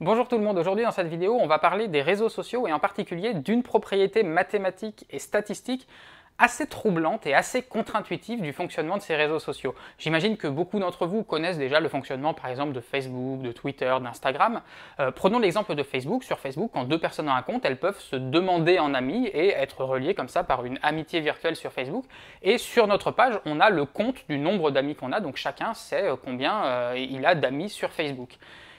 Bonjour tout le monde, aujourd'hui dans cette vidéo on va parler des réseaux sociaux et en particulier d'une propriété mathématique et statistique assez troublante et assez contre-intuitive du fonctionnement de ces réseaux sociaux. J'imagine que beaucoup d'entre vous connaissent déjà le fonctionnement par exemple de Facebook, de Twitter, d'Instagram. Prenons l'exemple de Facebook. Sur Facebook, quand deux personnes ont un compte, elles peuvent se demander en ami et être reliées comme ça par une amitié virtuelle sur Facebook. Et sur notre page, on a le compte du nombre d'amis qu'on a, donc chacun sait combien il a d'amis sur Facebook.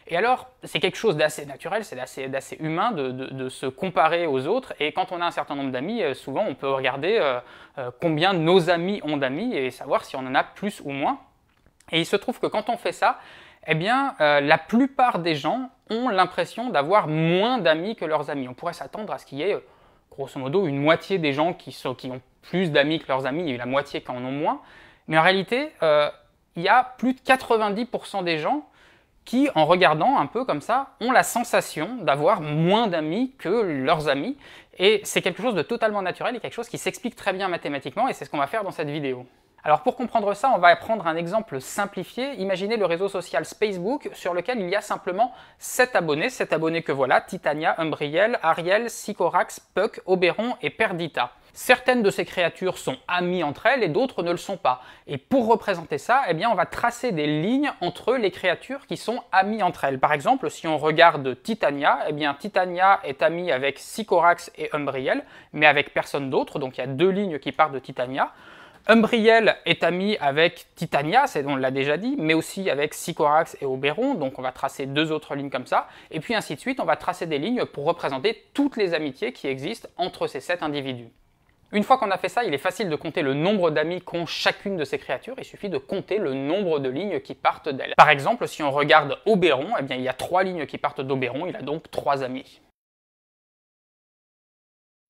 Et alors, c'est quelque chose d'assez naturel, c'est d'assez humain de se comparer aux autres, et quand on a un certain nombre d'amis, souvent on peut regarder combien nos amis ont d'amis et savoir si on en a plus ou moins. Et il se trouve que quand on fait ça, eh bien, la plupart des gens ont l'impression d'avoir moins d'amis que leurs amis. On pourrait s'attendre à ce qu'il y ait, grosso modo, une moitié des gens qui ont plus d'amis que leurs amis et la moitié qui en ont moins. Mais en réalité, il y a plus de 90% des gens qui, en regardant un peu comme ça, ont la sensation d'avoir moins d'amis que leurs amis. Et c'est quelque chose de totalement naturel et quelque chose qui s'explique très bien mathématiquement, et c'est ce qu'on va faire dans cette vidéo. Alors pour comprendre ça, on va prendre un exemple simplifié. Imaginez le réseau social Facebook sur lequel il y a simplement 7 abonnés que voilà: Titania, Umbriel, Ariel, Sycorax, Puck, Oberon et Perdita. Certaines de ces créatures sont amies entre elles et d'autres ne le sont pas. Et pour représenter ça, eh bien, on va tracer des lignes entre les créatures qui sont amies entre elles. Par exemple, si on regarde Titania, eh bien, Titania est amie avec Sycorax et Umbriel, mais avec personne d'autre, donc il y a deux lignes qui partent de Titania. Umbriel est ami avec Titania, on l'a déjà dit, mais aussi avec Sycorax et Oberon, donc on va tracer deux autres lignes comme ça, et puis ainsi de suite, on va tracer des lignes pour représenter toutes les amitiés qui existent entre ces 7 individus. Une fois qu'on a fait ça, il est facile de compter le nombre d'amis qu'ont chacune de ces créatures. Il suffit de compter le nombre de lignes qui partent d'elles. Par exemple, si on regarde Oberon, eh bien, il y a 3 lignes qui partent d'Oberon, il a donc 3 amis.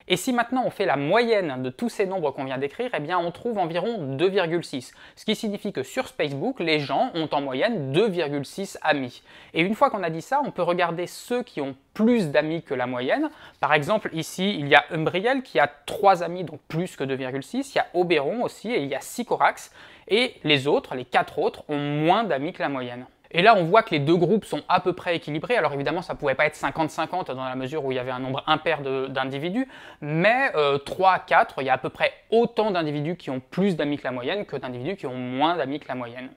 Et si maintenant on fait la moyenne de tous ces nombres qu'on vient d'écrire, eh bien on trouve environ 2,6. Ce qui signifie que sur Facebook, les gens ont en moyenne 2,6 amis. Et une fois qu'on a dit ça, on peut regarder ceux qui ont plus d'amis que la moyenne. Par exemple, ici, il y a Umbriel qui a 3 amis, donc plus que 2,6. Il y a Oberon aussi et il y a Sycorax. Et les autres, les 4 autres, ont moins d'amis que la moyenne. Et là, on voit que les deux groupes sont à peu près équilibrés. Alors évidemment, ça ne pouvait pas être 50-50 dans la mesure où il y avait un nombre impair d'individus, mais 3 à 4, il y a à peu près autant d'individus qui ont plus d'amis que la moyenne que d'individus qui ont moins d'amis que la moyenne.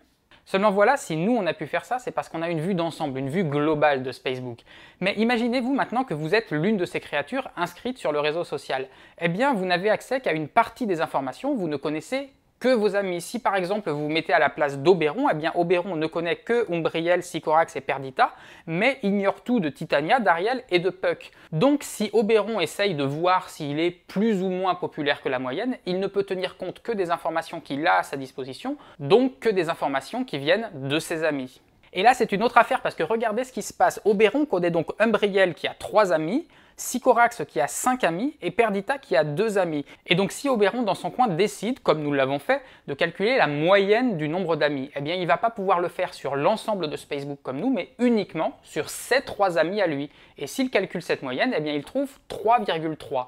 Seulement voilà, si nous on a pu faire ça, c'est parce qu'on a une vue d'ensemble, une vue globale de ce Facebook. Mais imaginez-vous maintenant que vous êtes l'une de ces créatures inscrites sur le réseau social. Eh bien, vous n'avez accès qu'à une partie des informations, vous ne connaissez que vos amis. Si par exemple vous vous mettez à la place d'Oberon, eh bien Oberon ne connaît que Umbriel, Sycorax et Perdita, mais ignore tout de Titania, d'Ariel et de Puck. Donc si Oberon essaye de voir s'il est plus ou moins populaire que la moyenne, il ne peut tenir compte que des informations qu'il a à sa disposition, donc que des informations qui viennent de ses amis. Et là c'est une autre affaire parce que regardez ce qui se passe. Oberon connaît donc Umbriel qui a 3 amis, Sycorax qui a 5 amis et Perdita qui a 2 amis. Et donc si Oberon dans son coin décide, comme nous l'avons fait, de calculer la moyenne du nombre d'amis, eh bien il ne va pas pouvoir le faire sur l'ensemble de ce Facebook comme nous, mais uniquement sur ses 3 amis à lui. Et s'il calcule cette moyenne, eh bien il trouve 3,3.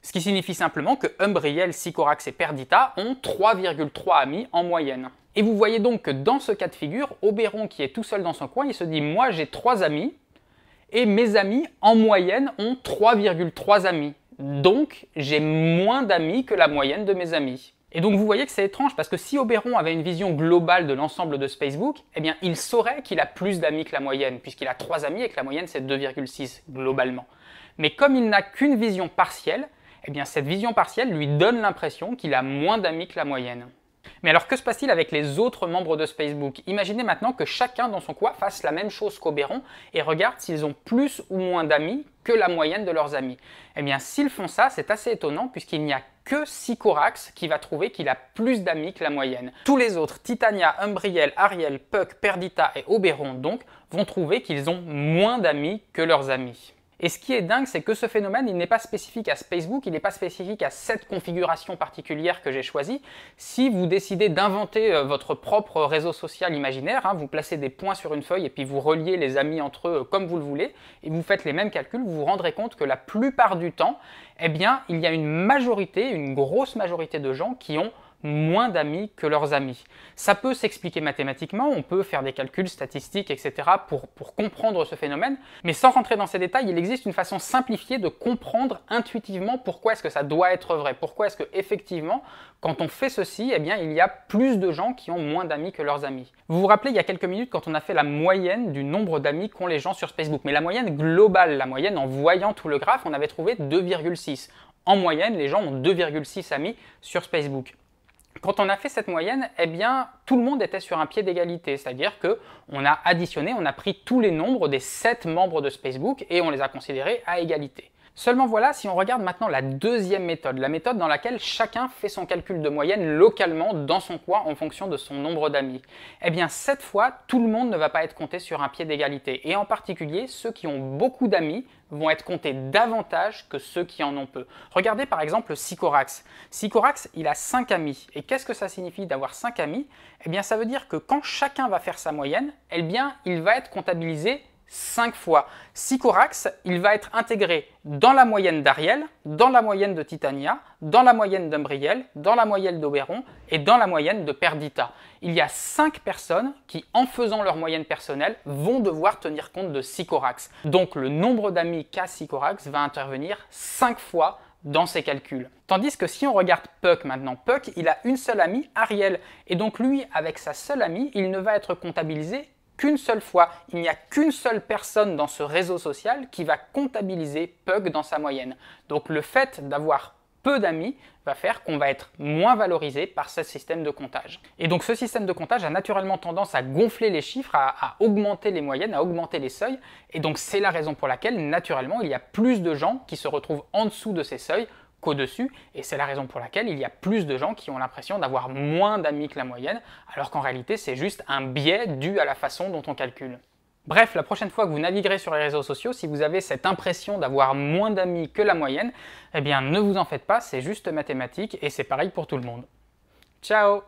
Ce qui signifie simplement que Umbriel, Sycorax et Perdita ont 3,3 amis en moyenne. Et vous voyez donc que dans ce cas de figure, Oberon qui est tout seul dans son coin, il se dit « moi j'ai 3 amis », et mes amis, en moyenne, ont 3,3 amis. Donc, j'ai moins d'amis que la moyenne de mes amis. Et donc, vous voyez que c'est étrange, parce que si Oberon avait une vision globale de l'ensemble de ce Facebook, eh bien, il saurait qu'il a plus d'amis que la moyenne, puisqu'il a 3 amis et que la moyenne, c'est 2,6 globalement. Mais comme il n'a qu'une vision partielle, eh bien, cette vision partielle lui donne l'impression qu'il a moins d'amis que la moyenne. Mais alors que se passe-t-il avec les autres membres de ce Facebook? Imaginez maintenant que chacun dans son coin fasse la même chose qu'Oberon et regarde s'ils ont plus ou moins d'amis que la moyenne de leurs amis. Eh bien s'ils font ça, c'est assez étonnant puisqu'il n'y a que Sycorax qui va trouver qu'il a plus d'amis que la moyenne. Tous les autres, Titania, Umbriel, Ariel, Puck, Perdita et Oberon donc, vont trouver qu'ils ont moins d'amis que leurs amis. Et ce qui est dingue, c'est que ce phénomène, il n'est pas spécifique à Facebook, il n'est pas spécifique à cette configuration particulière que j'ai choisie. Si vous décidez d'inventer votre propre réseau social imaginaire, vous placez des points sur une feuille et puis vous reliez les amis entre eux comme vous le voulez, et vous faites les mêmes calculs, vous vous rendrez compte que la plupart du temps, eh bien, il y a une majorité, une grosse majorité de gens qui ont moins d'amis que leurs amis. Ça peut s'expliquer mathématiquement, on peut faire des calculs statistiques, etc. pour comprendre ce phénomène, mais sans rentrer dans ces détails, il existe une façon simplifiée de comprendre intuitivement pourquoi est-ce que ça doit être vrai, pourquoi est-ce que effectivement, quand on fait ceci, eh bien, il y a plus de gens qui ont moins d'amis que leurs amis. Vous vous rappelez il y a quelques minutes quand on a fait la moyenne du nombre d'amis qu'ont les gens sur Facebook, mais la moyenne globale, la moyenne en voyant tout le graphe, on avait trouvé 2,6. En moyenne, les gens ont 2,6 amis sur Facebook. Quand on a fait cette moyenne, eh bien, tout le monde était sur un pied d'égalité, c'est-à-dire qu'on a additionné, on a pris tous les nombres des 7 membres de Facebook et on les a considérés à égalité. Seulement voilà, si on regarde maintenant la deuxième méthode, la méthode dans laquelle chacun fait son calcul de moyenne localement dans son coin en fonction de son nombre d'amis, eh bien cette fois, tout le monde ne va pas être compté sur un pied d'égalité. Et en particulier, ceux qui ont beaucoup d'amis vont être comptés davantage que ceux qui en ont peu. Regardez par exemple Sycorax. Sycorax, il a 5 amis. Et qu'est-ce que ça signifie d'avoir 5 amis? Eh bien ça veut dire que quand chacun va faire sa moyenne, eh bien il va être comptabilisé 5 fois. Sycorax, il va être intégré dans la moyenne d'Ariel, dans la moyenne de Titania, dans la moyenne d'Umbriel, dans la moyenne d'Oberon et dans la moyenne de Perdita. Il y a 5 personnes qui, en faisant leur moyenne personnelle, vont devoir tenir compte de Sycorax. Donc le nombre d'amis qu'a Sycorax va intervenir 5 fois dans ses calculs. Tandis que si on regarde Puck maintenant, Puck, il a une seule amie, Ariel, et donc lui, avec sa seule amie, il ne va être comptabilisé qu'une seule fois. Il n'y a qu'une seule personne dans ce réseau social qui va comptabiliser Puck dans sa moyenne. Donc le fait d'avoir peu d'amis va faire qu'on va être moins valorisé par ce système de comptage. Et donc ce système de comptage a naturellement tendance à gonfler les chiffres, à augmenter les moyennes, à augmenter les seuils. Et donc c'est la raison pour laquelle naturellement il y a plus de gens qui se retrouvent en dessous de ces seuils qu'au-dessus, et c'est la raison pour laquelle il y a plus de gens qui ont l'impression d'avoir moins d'amis que la moyenne, alors qu'en réalité c'est juste un biais dû à la façon dont on calcule. Bref, la prochaine fois que vous naviguerez sur les réseaux sociaux, si vous avez cette impression d'avoir moins d'amis que la moyenne, eh bien ne vous en faites pas, c'est juste mathématique et c'est pareil pour tout le monde. Ciao!